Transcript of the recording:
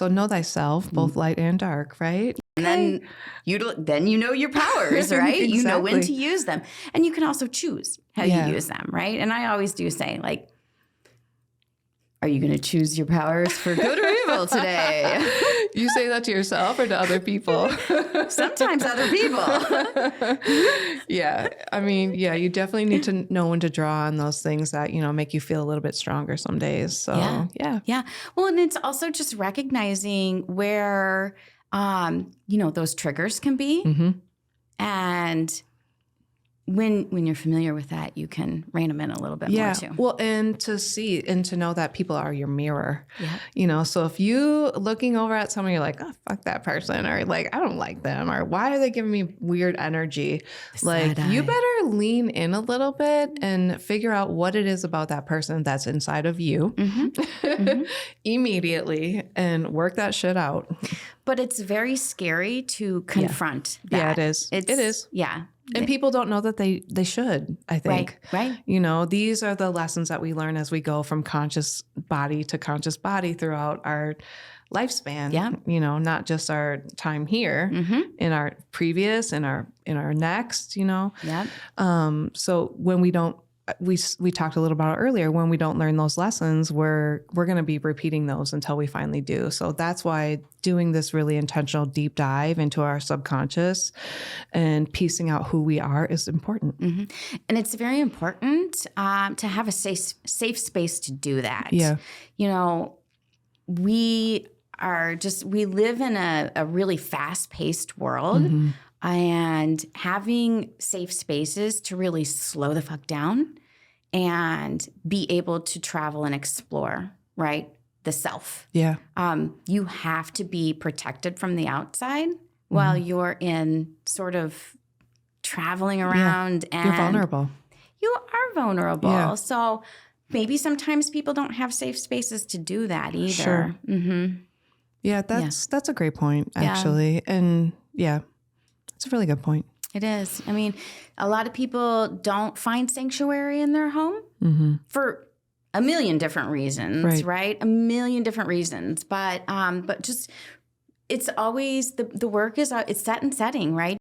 So know thyself, both light and dark, right? And then you know your powers, right? Exactly. You know when to use them. And you can also choose how you use them, right? And I always do say, like, are you going to choose your powers for good or evil today? You say that to yourself or to other people? Sometimes other people. Yeah. I mean, yeah, you definitely need to know when to draw on those things that, make you feel a little bit stronger some days. So, yeah. Yeah. Well, and it's also just recognizing where, those triggers can be. Mm-hmm. And when you're familiar with that, you can rein them in a little bit more too. Well, and to see and to know that people are your mirror. Yeah. So if you looking over at someone, you're like, oh, fuck that person, or like, I don't like them, or why are they giving me weird energy? Like, you better lean in a little bit and figure out what it is about that person that's inside of you immediately and work that shit out. But it's very scary to confront that. Yeah, it is. It is. Yeah. And people don't know that they should, I think. Right. These are the lessons that we learn as we go from conscious body to conscious body throughout our lifespan. Yeah. Not just our time here, in our previous, in our next, Yeah. So when we don't, we talked a little about it earlier, when we don't learn those lessons, we're going to be repeating those until we finally do. So that's why doing this really intentional deep dive into our subconscious and piecing out who we are is important. Mm-hmm. And it's very important to have a safe space to do that. Yeah. We live in a really fast-paced world, and having safe spaces to really slow the fuck down and be able to travel and explore, right? The self. Yeah. You have to be protected from the outside while you're in sort of traveling around. And you're vulnerable. You are vulnerable. Yeah. So maybe sometimes people don't have safe spaces to do that either. Sure. Yeah, that's a great point, actually. Yeah. And it's a really good point. It is. I mean, a lot of people don't find sanctuary in their home for a million different reasons, right? A million different reasons. But just, it's always, the work is, it's set and setting, right?